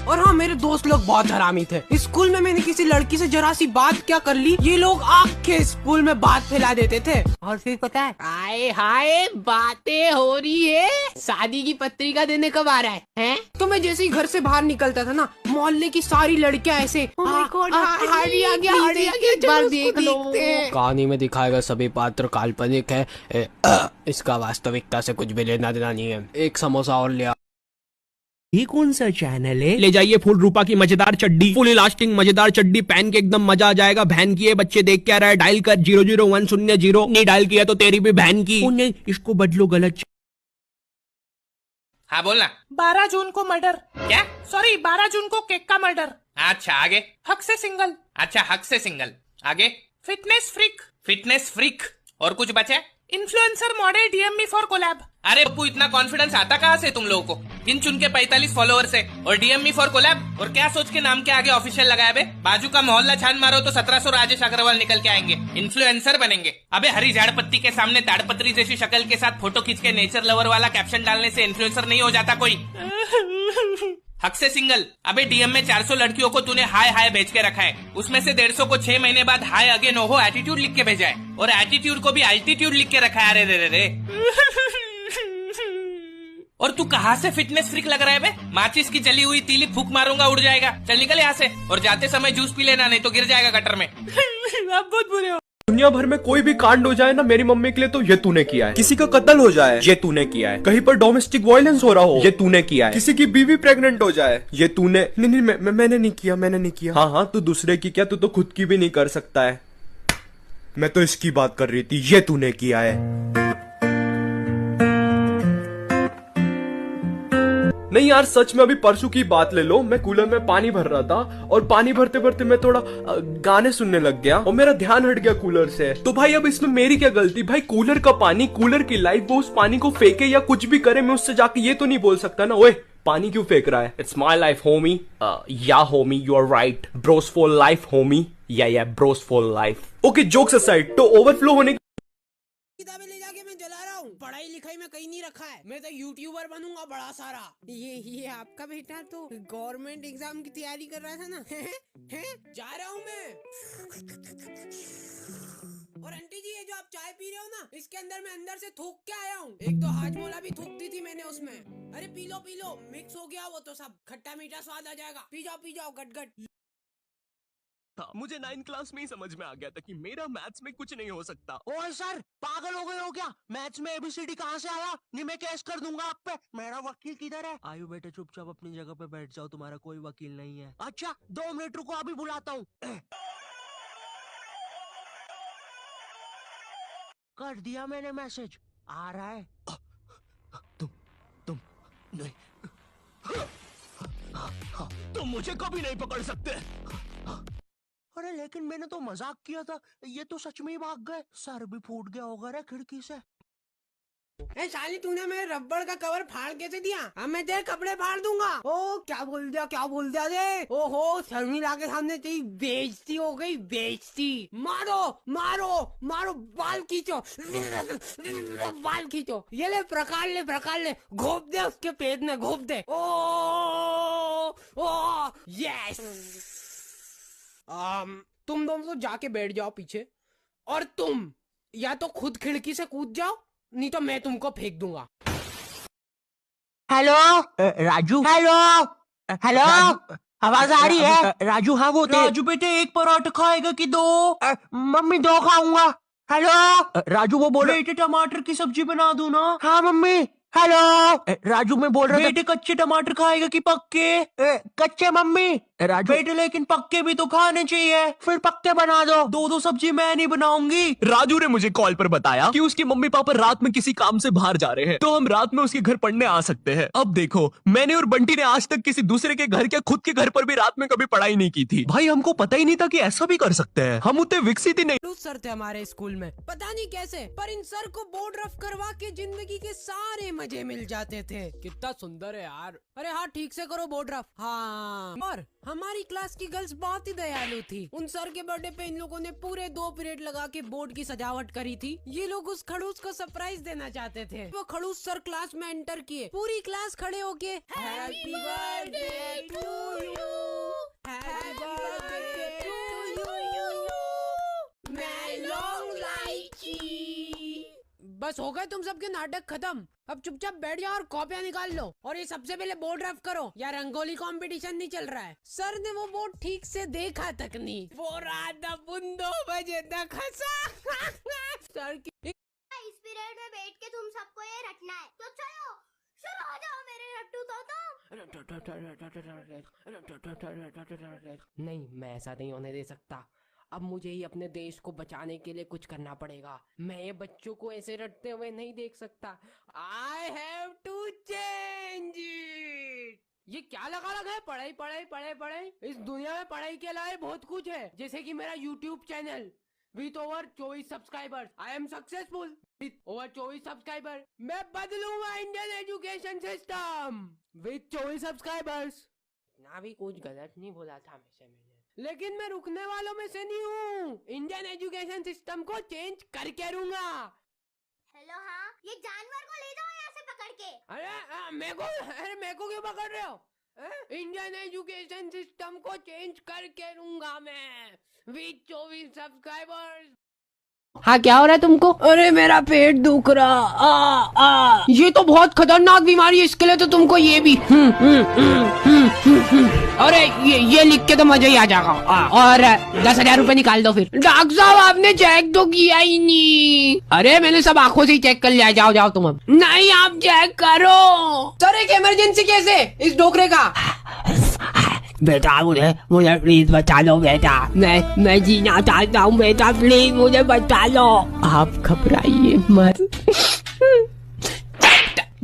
और हाँ, मेरे दोस्त लोग बहुत हरामी थे। स्कूल में मैंने किसी लड़की से जरा सी बात क्या कर ली, ये लोग आके स्कूल में बात फैला देते थे। और फिर पता है, आए हाय बातें हो रही है, शादी की पत्रिका देने कब आ रहा है? तो मैं जैसे ही घर से बाहर निकलता था ना, मोहल्ले की सारी लड़कियां ऐसे हार्डी आ गया, एक बार देख लो। कहानी में दिखाएगा सभी पात्र काल्पनिक है, इसका वास्तविकता से कुछ भी लेना देना नहीं है। एक समोसा और लिया। ये कौन सा चैनल है? ले जाइए फुल रूपा की मजेदार चड्डी, फुल इलास्टिक मजेदार चड्डी पहन के एकदम मजा आ जाएगा। बहन की है, बच्चे देख क्या रहा है, डायल कर 00100। नहीं डायल किया तो तेरी भी बहन की। नहीं, इसको बदलो गलत। हाँ बोलना। 12 जून को मर्डर। क्या? सॉरी, 12 जून को केक का मर्डर। अच्छा आगे। हक से सिंगल। अच्छा हक से सिंगल। आगे। Fitness freak. Fitness freak. और कुछ बचे? Influencer model DM me for collab. अरे बप्पू, इतना कॉन्फिडेंस आता कहाँ से तुम लोगों को? गिन चुन के 45 फॉलोअर से और डीएममी फॉर कोलैब। और क्या सोच के नाम के आगे ऑफिशियल लगाया बे? बाजू का मोहल्ला छान मारो तो 1700 राजेश अग्रवाल निकल के आएंगे, इन्फ्लुएंसर बनेंगे। अबे हरी झाड़ पत्ती के सामने ताड़पत्री जैसी शक्ल के साथ फोटो खींच के नेचर लवर वाला कैप्शन डालने से इन्फ्लुएंसर नहीं हो जाता कोई। हक से सिंगल। अबे डीएम में 400 लड़कियों को तूने हाय हाय भेज के रखा है, उसमें से 150 को 6 महीने बाद हाय अगेन ओहो एटीट्यूड लिख के भेजा है, और एटीट्यूड को भी अल्टीट्यूड लिख के रखा है। अरे रे रे। और तू कहाँ से फिटनेस फ्रीक लग रहा है बे? माचिस की जली हुई तीली फूक मारूंगा उड़ जाएगा। चल निकल यहाँ से, और जाते समय जूस पी लेना, नहीं तो गिर जाएगा गटर में। आप बहुत बुरे हो। दुनिया भर में कोई भी कांड हो जाए ना मेरी मम्मी के लिए तो ये तूने किया है। किसी का कत्ल हो जाए, ये तूने किया है। कहीं पर डोमेस्टिक वायलेंस हो रहा हो, ये तूने किया है। किसी की बीवी प्रेग्नेंट हो जाए, ये तूने। नहीं, मैंने नहीं किया, मैंने नहीं किया। हाँ, तू दूसरे की क्या, तू तो खुद की भी नहीं कर सकता है। मैं तो इसकी बात कर रही थी, ये तूने किया है। नहीं यार, सच में अभी परसों की बात ले लो, मैं कूलर में पानी भर रहा था और पानी भरते भरते मैं थोड़ा गाने सुनने लग गया और मेरा ध्यान हट गया कूलर से। तो भाई अब इसमें मेरी क्या गलती? भाई कूलर का पानी, कूलर की लाइफ, वो उस पानी को फेंके या कुछ भी करे, मैं उससे जाके ये तो नहीं बोल सकता ना, ओए पानी क्यों फेंक रहा है? It's my life homie. Yeah homie, you are right. Bros for life homie. Yeah bros for life. Okay, jokes aside, तो ओवरफ्लो होने किताबें ले जाके मैं जला रहा हूँ। पढ़ाई लिखाई में कहीं नहीं रखा है। मैं तो यूट्यूबर बनूंगा बड़ा सारा। ये आपका बेटा तो गवर्नमेंट एग्जाम की तैयारी कर रहा था ना? है? जा रहा हूँ मैं। और आंटी जी, ये जो आप चाय पी रहे हो ना, इसके अंदर मैं अंदर से थूक के आया हूँ। एक तो हाजमोला भी थूक दी थी मैंने उसमें। अरे पी लो, मिक्स हो गया वो तो सब, खट्टा मीठा स्वाद आ जाएगा। पी जाओ गट। मुझे 9th क्लास में ही समझ में आ गया था कि मेरा मैथ्स में कुछ नहीं हो सकता। ओए सर, पागल हो गए हो क्या? मैथ्स में एबीसीडी कहाँ से आया? नहीं, मैं केस कर दूंगा आप पे। मेरा वकील किधर है? आयु बेटे, चुपचाप अपनी जगह पे बैठ जाओ, तुम्हारा कोई वकील नहीं है। अच्छा 2 मिनट रुको, अभी बुलाता हूँ। कर दिया मैंने मैसेज, आ रहा है। तुम नहीं, तुम मुझे कभी नहीं पकड़ सकते। अरे लेकिन मैंने तो मजाक किया था, ये तो सच में ही भाग गए। सर भी फूट गया होगा रे खिड़की से। ए साली, तूने मेरे रबड़ का कवर फाड़ कैसे दिया? अब मैं तेरे कपड़े फाड़ दूंगा। ओ क्या बोल दिया रे? ओहो, शर्मिला के सामने तेरी बेइज्जती हो गई, बेइज्जती। मारो, बाल खींचो। ये ले प्रकार ले, घोप दे उसके पेट में, घोप दे। ओ यस। तुम दोनों तो जाके बैठ जाओ पीछे, और तुम या तो खुद खिड़की से कूद जाओ, नहीं तो मैं तुमको फेंक दूंगा। हेलो राजू। हेलो आवाज आ रही है? राजू, हाँ वो राजू बेटे, 1 पराठा खाएगा कि 2? मम्मी 2 खाऊंगा। हेलो राजू, वो बोल रहे थे टमाटर की सब्जी बना दूं ना? हाँ मम्मी। हेलो राजू, मैं बोल रहा था। बेटे कच्चे टमाटर खाएगा कि पक्के? कच्चे मम्मी। राजू बेटे, लेकिन पक्के भी तो खाने चाहिए। फिर पक्के बना दो। 2 सब्जी मैं नहीं बनाऊंगी। राजू ने मुझे कॉल पर बताया कि उसके मम्मी पापा रात में किसी काम से बाहर जा रहे हैं, तो हम रात में उसके घर पढ़ने आ सकते हैं। अब देखो, मैंने और बंटी ने आज तक किसी दूसरे के घर, क्या खुद के घर पर भी रात में कभी पढ़ाई नहीं की थी। भाई हमको पता ही नहीं था कि ऐसा भी कर सकते हैं। हम उतने विकसित ही नहीं। सर थे हमारे स्कूल में, पता नहीं कैसे, पर इन सर को बोर्ड रफ करवा के जिंदगी के सारे मजे मिल जाते थे। कितना सुंदर है यार। अरे हाँ, ठीक से करो बोर्ड रफ। हाँ, और हमारी क्लास की गर्ल्स बहुत ही दयालु थी। उन सर के बर्थडे पे इन लोगों ने पूरे 2 पीरियड लगा के बोर्ड की सजावट करी थी। ये लोग उस खड़ूस को सरप्राइज देना चाहते थे। वो खड़ूस सर क्लास में एंटर किए, पूरी क्लास खड़े होके हैप्पी बर्थडे टू बस हो गए तुम सबके नाटक खत्म। अब चुपचाप बैठ जाओ और कॉपियां निकाल लो। और ये सबसे पहले बोर्ड ड्राफ्ट करो। यार रंगोली कंपटीशन नहीं चल रहा है। सर ने वो बोर्ड ठीक से देखा तक नहीं। वो रात 2 बजे तक हंसा। सर की इस पीरियड में बैठ के तुम सबको ये रटना है, तो चलो शुरू हो जाओ मेरे रट्टू तो। नहीं, मैं ऐसा नहीं होने दे सकता। अब मुझे ही अपने देश को बचाने के लिए कुछ करना पड़ेगा। मैं ये बच्चों को ऐसे रटते हुए नहीं देख सकता। I have to change it. ये क्या लगा है? पढ़ाई पढ़ाई पढ़ाई पढ़ाई। इस दुनिया में पढ़ाई के अलावा बहुत कुछ है, जैसे कि मेरा YouTube channel with over 24 subscribers. I am successful with over 24 subscriber. मैं बदलूंगा Indian education system with 24 subscribers. ना भी कुछ गलत नहीं बोला था मैंने, लेकिन मैं रुकने वालों में से नहीं हूँ। इंडियन एजुकेशन सिस्टम को चेंज करके रहूंगा। हेलो, हाँ, ये जानवर को ले जाओ यहाँ से पकड़ के। अरे मेरे को क्यों पकड़ रहे हो? इंडियन एजुकेशन सिस्टम को चेंज करके रहूंगा मैं विथ 24 सब्सक्राइबर्स। हाँ, क्या हो रहा है तुमको? अरे मेरा पेट दुख रहा। ये तो बहुत खतरनाक बीमारी है, इसके लिए तो तुमको ये भी अरे ये लिख के तो मजा ही आ जाएगा। और 10,000 रुपए निकाल दो फिर। डॉक्टर साहब, आपने चेक तो किया ही नहीं। अरे मैंने सब आंखों से ही चेक कर लिया। जाओ जाओ तुम अब। नहीं, आप चेक करो। सर एक इमरजेंसी केस है इस डोकरे का। बेटा मुझे प्लीज बचा लो बेटा। मैं जीना चाहता हूँ बेटा, प्लीज मुझे बचा लो। आप घबराइए मत।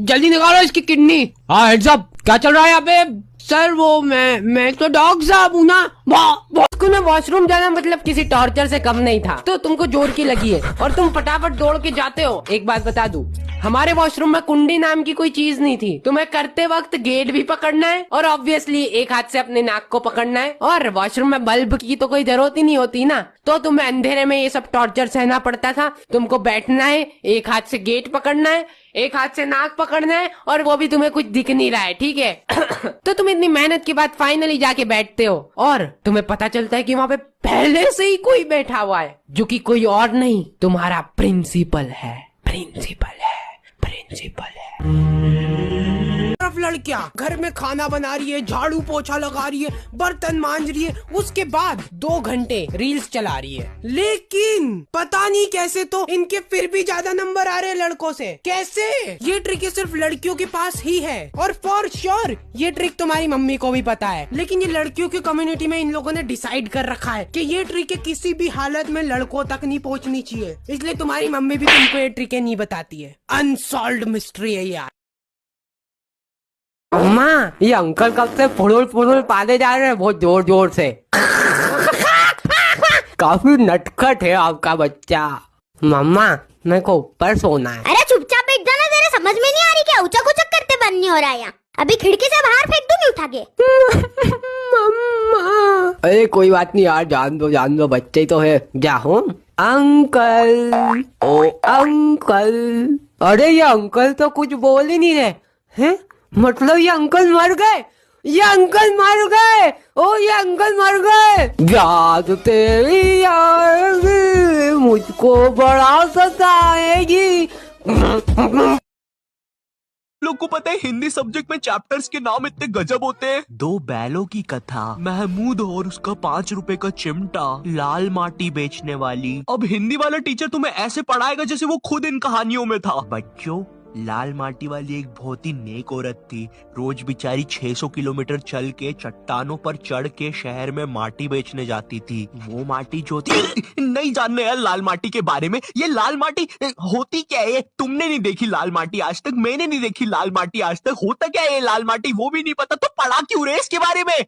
जल्दी निकालो इसकी किडनी। हाँ, हेड्स अप, क्या चल रहा है यहाँ पे? सर वो मैं तो डॉक्टर साहब हूँ ना। उसको ना वॉशरूम जाना मतलब किसी टॉर्चर से कम नहीं था। तो तुमको जोर की लगी है और तुम फटाफट दौड़ के जाते हो। एक बात बता दूं, हमारे वॉशरूम में कुंडी नाम की कोई चीज नहीं थी। तुम्हें करते वक्त गेट भी पकड़ना है और ऑब्वियसली एक हाथ से अपने नाक को पकड़ना है। और वॉशरूम में बल्ब की तो कोई जरूरत ही नहीं होती ना, तो तुम्हें अंधेरे में ये सब टॉर्चर सहना पड़ता था। तुमको बैठना है, एक हाथ से गेट पकड़ना है, एक हाथ से नाक पकड़ना है, और वो भी तुम्हें कुछ दिख नहीं रहा है, ठीक है? तो तुम इतनी मेहनत के बाद फाइनली जाके बैठते हो और तुम्हें पता चलता है कि वहाँ पे पहले से ही कोई बैठा हुआ है, जो कि कोई और नहीं, तुम्हारा प्रिंसिपल है। लड़कियां घर में खाना बना रही है, झाड़ू पोछा लगा रही है, बर्तन मांज रही है, उसके बाद 2 घंटे रील्स चला रही है। लेकिन पता नहीं कैसे तो इनके फिर भी ज्यादा नंबर आ रहे हैं लड़कों से। कैसे? ये ट्रिक सिर्फ लड़कियों के पास ही है, और फॉर श्योर ये ट्रिक तुम्हारी मम्मी को भी पता है। लेकिन ये लड़कियों की कम्युनिटी में इन लोगों ने डिसाइड कर रखा है कि ये ट्रिक किसी भी हालत में लड़कों तक नहीं पहुंचनी चाहिए, इसलिए तुम्हारी मम्मी भी तुमको ये ट्रिकें नहीं बताती है। अनसॉल्व्ड मिस्ट्री है यार। अम्मा, ये अंकल कब से फुड़ुल पाले जा रहे हैं बहुत जोर जोर से। काफी नटखट है आपका बच्चा। मम्मा, मेरे को ऊपर सोना है। अरे चुपचाप बैठ जाना, तेरे समझ में नहीं आ रही क्या? उचक उचक करते बंद नहीं हो रहा है यहाँ। अभी खिड़की से बाहर फेंक दूंगी उठा के। मम्मा, अरे कोई बात नहीं यार, जान दो, बच्चे तो है। जा हूँ अंकल, ओ अंकल। अरे ये अंकल तो कुछ बोल ही नहीं रहे हैं। मतलब ये अंकल मर गए? ये अंकल मर गए? ओ ये अंकल मर गए? याद तेरी आएगी, मुझको बड़ा सताएगी। लोग को पता है हिंदी सब्जेक्ट में चैप्टर्स के नाम इतने गजब होते हैं। 2 बैलों की कथा, महमूद और उसका 5 रुपए का चिमटा, लाल माटी बेचने वाली। अब हिंदी वाला टीचर तुम्हें ऐसे पढ़ाएगा जैसे वो खुद इन कहानियों में था। बच्चों, लाल माटी वाली एक बहुत ही नेक औरत थी। रोज बेचारी 600 किलोमीटर चल के चट्टानों पर चढ़ के शहर में माटी बेचने जाती थी। वो माटी जो थी नहीं जानने यार लाल माटी के बारे में। ये लाल माटी होती क्या है? तुमने नहीं देखी लाल माटी आज तक, मैंने नहीं देखी लाल माटी आज तक। होता क्या है लाल माटी वो भी नहीं पता, तो पढ़ा क्यों रहे इसके बारे में?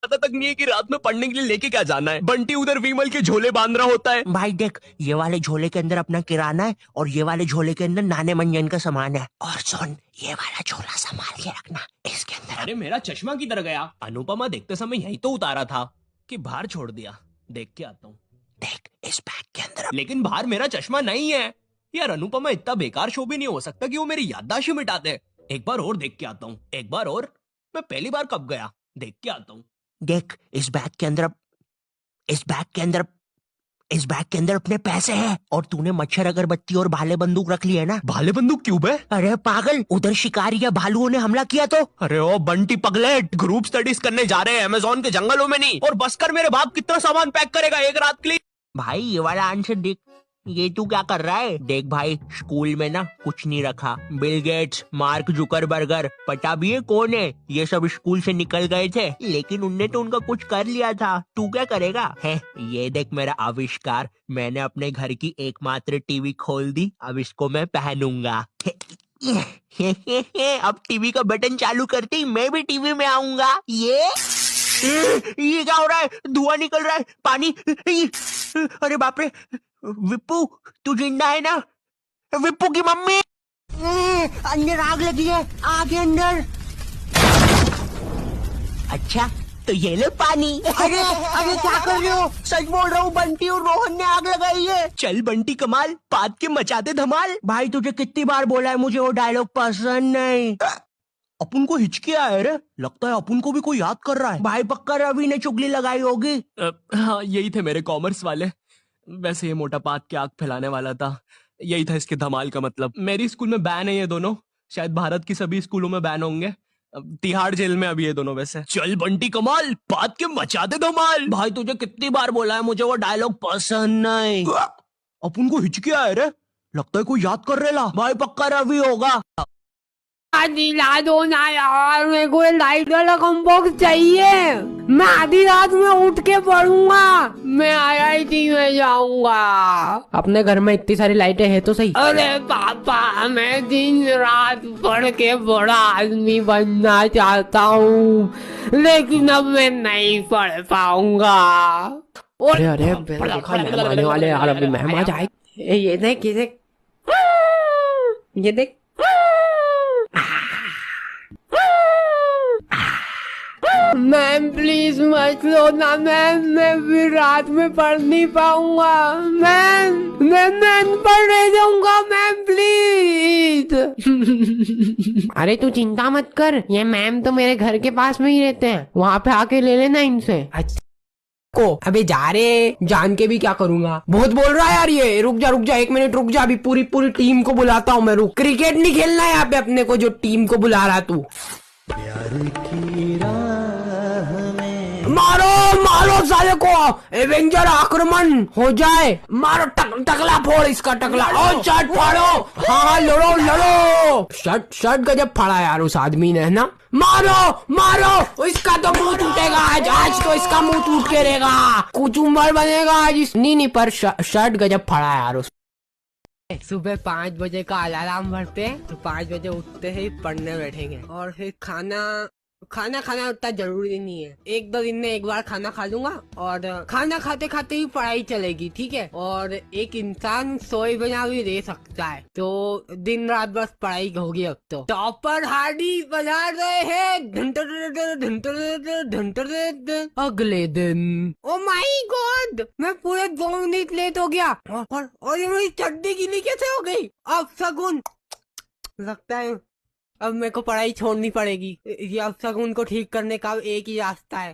पता तक नहीं है कि रात में पढ़ने के लिए लेके क्या जाना है। बंटी उधर विमल के झोले बांध रहा होता है। भाई देख, ये वाले झोले के अंदर अपना किराना है और ये वाले झोले के अंदर नाने मंजन का सामान है। और सुन, ये वाला झोला संभाल के रखना, इसके अंदर। अरे मेरा चश्मा किधर गया? अनुपमा देखते समय यही तो उतारा था कि बाहर छोड़ दिया। देख के आता हूँ। देख, इस बैग के अंदर। लेकिन बाहर मेरा चश्मा नहीं है यार। अनुपमा इतना बेकार शो भी नहीं हो सकता कि वो मेरी याददाश्त मिटा दे। एक बार और देख के आता हूँ, एक बार और। मैं पहली बार कब गया? देख के आता हूँ। देख, इस बैग के अंदर इस बैग के अंदर अपने पैसे हैं और तूने मच्छर अगरबत्ती और भाले बंदूक रख ली है ना? भाले बंदूक क्यों बे? अरे पागल, उधर शिकारी या भालुओं ने हमला किया तो? अरे ओ बंटी पगलेट, ग्रुप स्टडीज करने जा रहे हैं अमेज़न के जंगलों में नहीं। और बस कर, मेरे बाप कितना सामान पैक करेगा एक रात के लिए? भाई ये वाला आंसर देख, ये तू क्या कर रहा है? देख भाई, स्कूल में ना कुछ नहीं रखा। बिल गेट्स, मार्क जुकरबर्गर, पता भी है कौन है, ये सब स्कूल से निकल गए थे, लेकिन उनने तो उनका कुछ कर लिया था। तू क्या करेगा? है ये देख मेरा आविष्कार, मैंने अपने घर की एकमात्र टीवी खोल दी, अब इसको मैं पहनूंगा। अब टीवी का बटन चालू करते ही मैं भी टीवी में आऊंगा। ये क्या हो रहा है? धुआं निकल रहा है, पानी, अरे बाप रे। विप्पू तू जिंदा है ना? विप्पू की मम्मी, अंदर आग लगी है, आग है अंदर। अच्छा तो ये ले पानी। अरे अरे क्या कर रहे हो? सच बोल रहा हूँ, बंटी और रोहन ने आग लगाई है। चल बंटी कमाल, बात के मचाते धमाल। भाई तुझे कितनी बार बोला है, मुझे वो डायलॉग पसंद नहीं। अपन को हिचकी आया रे, लगता है अपन को भी कोई याद कर रहा है। भाई पक्का रवि ने चुगली लगाई होगी। हाँ यही थे मेरे कॉमर्स वाले। वैसे ये मोटा पात के आग फैलाने वाला था, यही था इसके धमाल का मतलब। मेरी स्कूल में बैन है ये दोनों, शायद भारत की सभी स्कूलों में बैन होंगे। तिहाड़ जेल में अभी ये दोनों। वैसे चल बंटी कमाल, बात के मचाते धमाल। भाई तुझे कितनी बार बोला है, मुझे वो डायलॉग पसंद नहीं। अपन को हिचकी आया रे, लगता है कोई याद कर रहा। भाई पक्का रवि होगा। दिला दो ना यार, मेरे को लाइट वाला कॉम्बॉक्स चाहिए। मैं आधी रात में उठ के पढ़ूंगा, मैं IIT में जाऊंगा। अपने घर में इतनी सारी लाइटें हैं तो सही। अरे पापा, मैं दिन रात पढ़ के बड़ा आदमी बनना चाहता हूँ, लेकिन अब मैं नहीं पढ़ पाऊंगा। अरे अरे आने वाले यार, अभी मेहमान जाए। ये देख ये देख ये देख। मैम प्लीज मत लो ना मैम, मैं फिर रात में पढ़ नहीं पाऊंगा मैम, मैं पढ़ने जाऊंगा मैम प्लीज। अरे तू चिंता मत कर, ये मैम तो मेरे घर के पास में ही रहते हैं, वहाँ पे आके ले लेना इनसे। अच्छा को अबे जा रे, जान के भी क्या करूंगा, बहुत बोल रहा है यार ये। रुक जा 1 मिनट रुक जा, अभी पूरी टीम को बुलाता हूँ मैं। रुक, क्रिकेट नहीं खेलना है यहाँ पे अपने को, जो टीम को बुला रहा तू। मारो साले को, एवेंजर आक्रमण हो जाए। मारो टकला फोड़ इसका टकला। ओ शर्ट फाड़ो, हाँ लड़ो। शर्ट गजब फाड़ा यार उस आदमी ने, है ना। मारो इसका तो मुंह टूटेगा आज तो इसका मुंह टूट के रहेगा, कुचुम्बर बनेगा आज। नहीं पर शर्ट गजब फाड़ा यार उस। सुबह 5 बजे का अलार्म भरते हैं तो 5 बजे उठते ही पढ़ने बैठेंगे, और फिर खाना उतना जरूरी नहीं है। 1-2 दिन में एक बार खाना खा लूंगा, और खाना खाते खाते ही पढ़ाई चलेगी, ठीक है। और एक इंसान सोए बिना भी रह सकता है, तो दिन रात बस पढ़ाई होगी अब तो। टॉपर हार्डी बजा रहे हैं अगले दिन। ओ माय गॉड, मैं पूरे 2 मिनट लेट हो गया, और ये मेरी चड्डी गीली कैसे हो गई? अब सगुन लगता है अब मेरे को पढ़ाई छोड़नी पड़ेगी। ये अब शगुन को ठीक करने का एक ही रास्ता है।